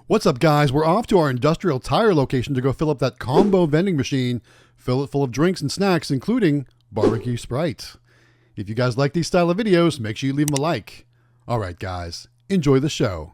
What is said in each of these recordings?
What's up, guys? We're off to our industrial tire location to go fill up that combo vending machine, fill it full of drinks and snacks, including barbecue Sprite. If you guys like these style of videos, make sure you leave them a like. All right, guys, enjoy the show.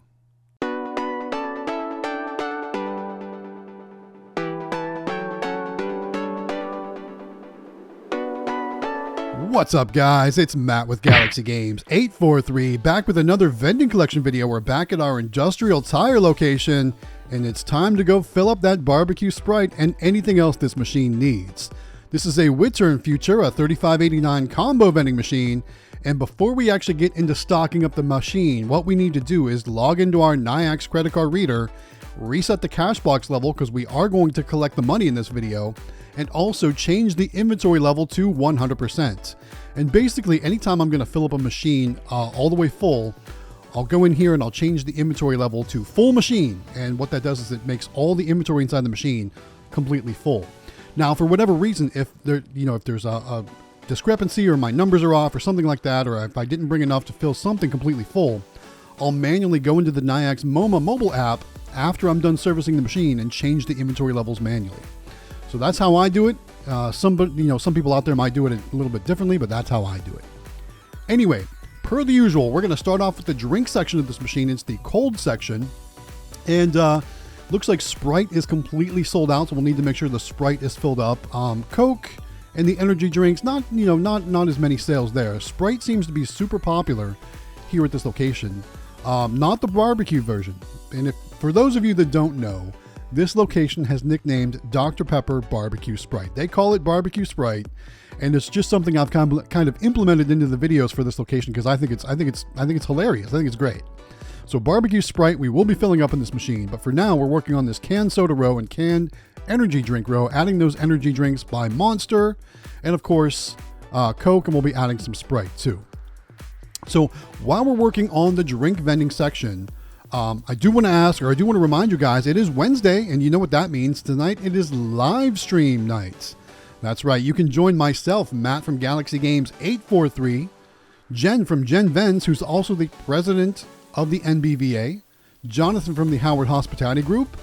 What's up, guys? It's Matt with Galaxy Games 843, back with another vending collection video. We're back at our industrial tire location, and it's time to go fill up that barbecue Sprite and anything else this machine needs. This is a Return Future, a 3589 combo vending machine, and before we actually get into stocking up the machine, what we need to do is log into our NIAX credit card reader, reset the cash box level because we are going to collect the money in this video, and also change the inventory level to 100%. And basically, anytime I'm going to fill up a machine all the way full, I'll go in here and I'll change the inventory level to full machine. And what that does is it makes all the inventory inside the machine completely full. Now, for whatever reason, if there's a discrepancy or my numbers are off or something like that, or if I didn't bring enough to fill something completely full, I'll manually go into the NIAX MoMA mobile app after I'm done servicing the machine and change the inventory levels manually. So that's how I do it. Some people out there might do it a little bit differently, but that's how I do it. Anyway, per the usual, we're going to start off with the drink section of this machine. It's the cold section, and looks like Sprite is completely sold out, so we'll need to make sure the Sprite is filled up. Coke and the energy drinks, not as many sales there. Sprite seems to be super popular here at this location, not the barbecue version. And for those of you that don't know, this location has nicknamed Dr. Pepper Barbecue Sprite. They call it Barbecue Sprite, and it's just something I've kind of implemented into the videos for this location because I think it's hilarious. I think it's great. So Barbecue Sprite we will be filling up in this machine, but for now we're working on this canned soda row and canned energy drink row, adding those energy drinks by Monster, and of course Coke, and we'll be adding some Sprite too. So while we're working on the drink vending section, I do want to remind you guys, it is Wednesday, and you know what that means. Tonight it is live stream night. That's right. You can join myself, Matt from Galaxy Games 843, Jen from Gen Vens, who's also the president of the NBVA, Jonathan from the Howard Hospitality Group,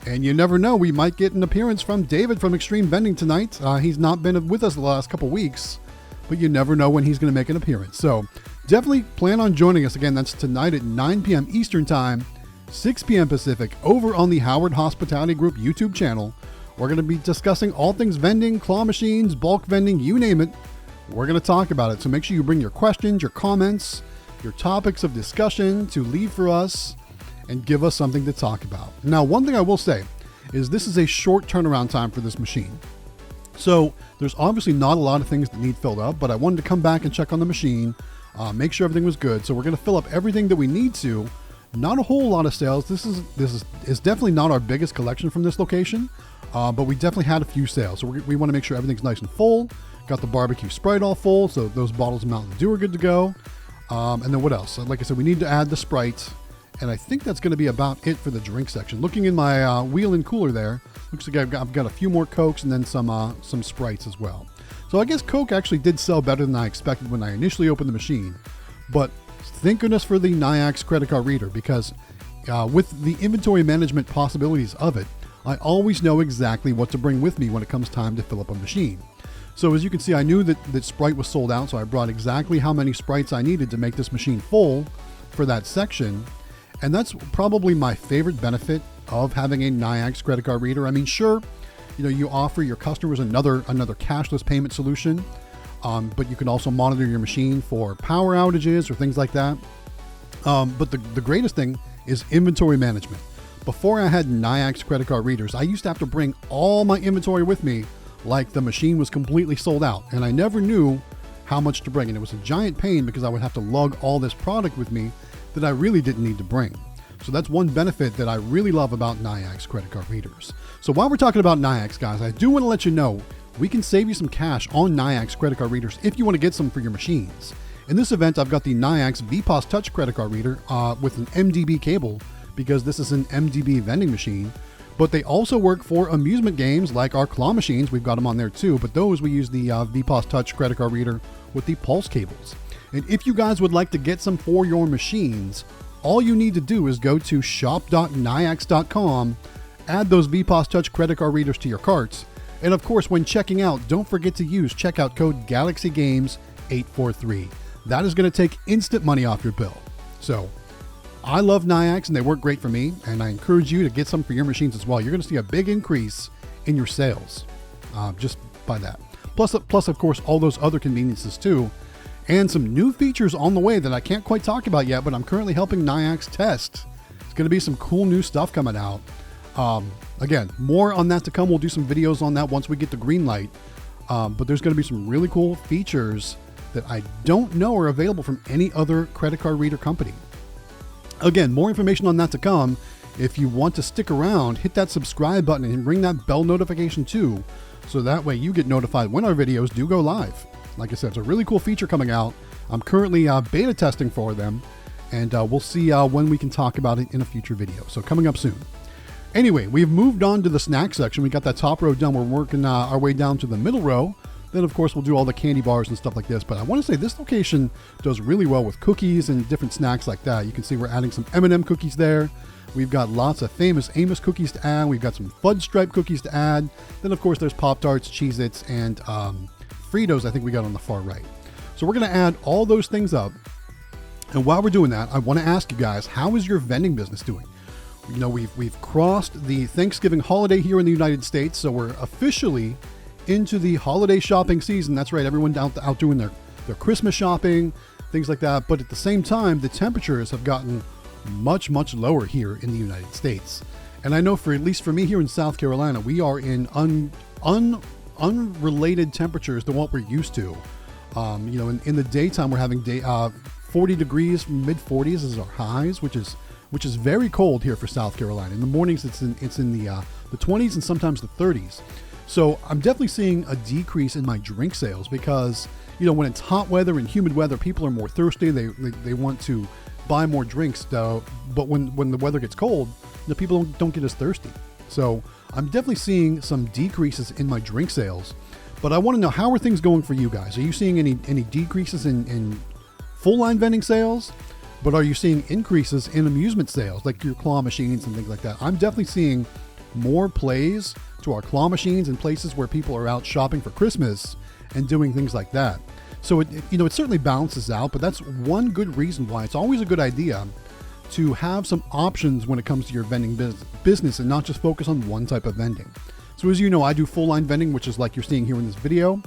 and you never know, we might get an appearance from David from Extreme Vending tonight. He's not been with us the last couple weeks, but you never know when he's going to make an appearance. So definitely plan on joining us. Again, that's tonight at 9 p.m. Eastern Time, 6 p.m. Pacific, over on the Howard Hospitality Group YouTube channel. We're going to be discussing all things vending, claw machines, bulk vending, you name it. We're going to talk about it. So make sure you bring your questions, your comments, your topics of discussion to leave for us and give us something to talk about. Now, one thing I will say is this is a short turnaround time for this machine. So there's obviously not a lot of things that need filled up, but I wanted to come back and check on the machine, make sure everything was good. So we're going to fill up everything that we need to. Not a whole lot of sales. This is definitely not our biggest collection from this location, but we definitely had a few sales. So we want to make sure everything's nice and full. Got the barbecue Sprite all full, so those bottles of Mountain Dew are good to go. And then what else? Like I said, we need to add the Sprite, and I think that's going to be about it for the drink section. Looking in my wheel and cooler there, looks like I've got a few more Cokes and then some Sprites as well. So I guess Coke actually did sell better than I expected when I initially opened the machine. But thank goodness for the NIAX credit card reader, because with the inventory management possibilities of it, I always know exactly what to bring with me when it comes time to fill up a machine. So as you can see, I knew that Sprite was sold out, so I brought exactly how many Sprites I needed to make this machine full for that section. And that's probably my favorite benefit of having a NIAX credit card reader. I mean, sure, you offer your customers another cashless payment solution, but you can also monitor your machine for power outages or things like that. But the greatest thing is inventory management. Before I had NIAX credit card readers, I used to have to bring all my inventory with me like the machine was completely sold out, and I never knew how much to bring. And it was a giant pain because I would have to lug all this product with me that I really didn't need to bring. So that's one benefit that I really love about NIAX credit card readers. So while we're talking about NIAX, guys, I do want to let you know we can save you some cash on NIAX credit card readers if you want to get some for your machines. In this event, I've got the NIAX VPOS Touch credit card reader with an MDB cable, because this is an MDB vending machine. But they also work for amusement games like our claw machines. We've got them on there too, but those we use the VPOS Touch credit card reader with the pulse cables. And if you guys would like to get some for your machines, all you need to do is go to shop.nayax.com, add those VPOS Touch credit card readers to your carts, and of course, when checking out, don't forget to use checkout code GalaxyGames843. That is going to take instant money off your bill. So, I love Nayax and they work great for me, and I encourage you to get some for your machines as well. You're going to see a big increase in your sales just by that. Plus, of course, all those other conveniences too, and some new features on the way that I can't quite talk about yet, but I'm currently helping Nayax test. It's going to be some cool new stuff coming out. Again, more on that to come. We'll do some videos on that once we get the green light. But there's going to be some really cool features that I don't know are available from any other credit card reader company. Again, more information on that to come. If you want to stick around, hit that subscribe button and ring that bell notification too, so that way you get notified when our videos do go live. Like I said, it's a really cool feature coming out. I'm currently beta testing for them, and we'll see when we can talk about it in a future video. So coming up soon. Anyway, we've moved on to the snack section. We got that top row done. We're working our way down to the middle row. Then, of course, we'll do all the candy bars and stuff like this. But I want to say this location does really well with cookies and different snacks like that. You can see we're adding some M&M cookies there. We've got lots of famous Amos cookies to add. We've got some Fudge Stripe cookies to add. Then, of course, there's Pop-Tarts, Cheez-Its, and Fritos I think we got on the far right. So we're going to add all those things up. And while we're doing that, I want to ask you guys, how is your vending business doing? You know, we've crossed the Thanksgiving holiday here in the United States, so we're officially into the holiday shopping season. That's right, everyone out doing their Christmas shopping, things like that. But at the same time, the temperatures have gotten much, much lower here in the United States. And I know for at least for me here in South Carolina, we are in unrelated temperatures than what we're used to. You know, in the daytime, we're having 40 degrees, mid 40s is our highs, which is very cold here for South Carolina. In the mornings, it's in the 20s and sometimes the 30s. So I'm definitely seeing a decrease in my drink sales because, you know, when it's hot weather and humid weather, people are more thirsty. They want to buy more drinks, though. But when the weather gets cold, the people don't get as thirsty. So I'm definitely seeing some decreases in my drink sales. But I want to know, how are things going for you guys? Are you seeing any decreases in full line vending sales? But are you seeing increases in amusement sales, like your claw machines and things like that? I'm definitely seeing more plays to our claw machines in places where people are out shopping for Christmas and doing things like that. So it certainly balances out, but that's one good reason why it's always a good idea to have some options when it comes to your vending business and not just focus on one type of vending. So as you know, I do full line vending, which is like you're seeing here in this video.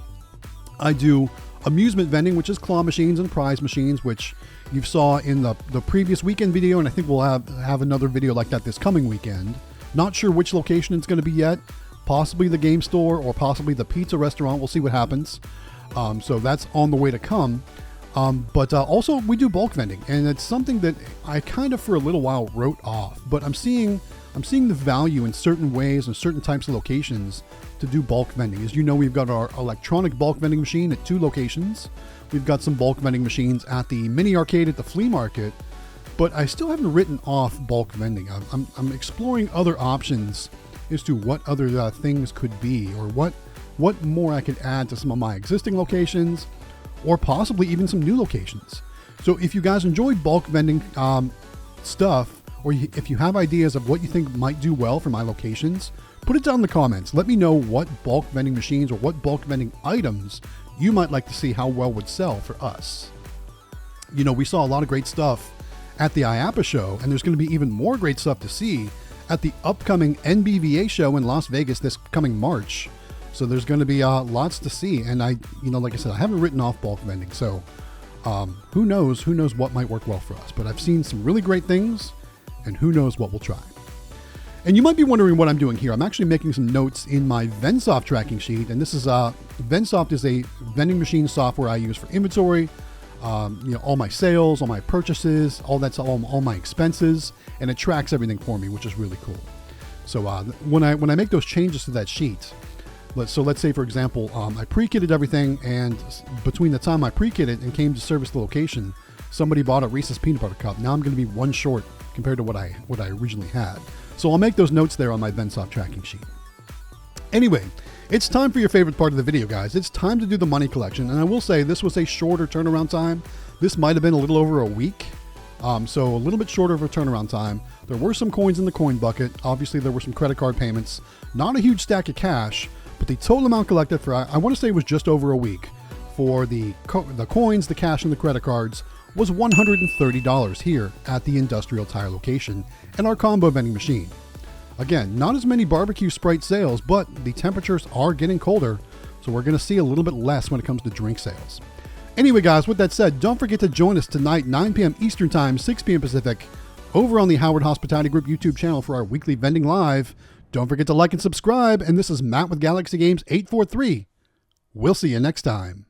I do amusement vending, which is claw machines and prize machines, which you saw in the previous weekend video, and I think we'll have another video like that this coming weekend. Not sure which location it's going to be yet. Possibly the game store or possibly the pizza restaurant. We'll see what happens. So that's on the way to come. But also we do bulk vending, and it's something that I kind of for a little while wrote off. But I'm seeing the value in certain ways and certain types of locations to do bulk vending. As you know, we've got our electronic bulk vending machine at 2 locations. We've got some bulk vending machines at the mini arcade at the flea market. But I still haven't written off bulk vending. I'm exploring other options as to what other things could be, or what more I could add to some of my existing locations, or possibly even some new locations. So if you guys enjoy bulk vending stuff, or if you have ideas of what you think might do well for my locations, put it down in the comments. Let me know what bulk vending machines or what bulk vending items you might like to see how well would sell for us. You know, we saw a lot of great stuff at the IAPA show, and there's going to be even more great stuff to see at the upcoming NBVA show in Las Vegas this coming March. So there's going to be lots to see, and like I said, I haven't written off bulk vending, so who knows what might work well for us. But I've seen some really great things, and who knows what we'll try. And you might be wondering what I'm doing here. I'm actually making some notes in my Vensoft tracking sheet, and this is Vensoft is a vending machine software I use for inventory. All my sales, all my purchases, all my expenses, and it tracks everything for me, which is really cool. So when I make those changes to that sheet, let's say for example, I pre-kitted everything, and between the time I pre-kitted and came to service the location, somebody bought a Reese's peanut butter cup. Now I'm going to be one short compared to what I originally had. So I'll make those notes there on my Vensoft tracking sheet. Anyway, it's time for your favorite part of the video, guys. It's time to do the money collection, and I will say this was a shorter turnaround time. This might have been a little over a week So a little bit shorter of a turnaround time. There were some coins in the coin bucket. Obviously, there were some credit card payments. Not a huge stack of cash, but the total amount collected for, I want to say it was just over a week, for the coins, the cash, and the credit cards was $130 here at the Industrial Tire location and our combo vending machine. Again, not as many barbecue Sprite sales, but the temperatures are getting colder, so we're going to see a little bit less when it comes to drink sales. Anyway, guys, with that said, don't forget to join us tonight, 9 p.m. Eastern Time, 6 p.m. Pacific, over on the Howard Hospitality Group YouTube channel for our weekly Vending Live. Don't forget to like and subscribe, and this is Matt with Galaxy Games 843. We'll see you next time.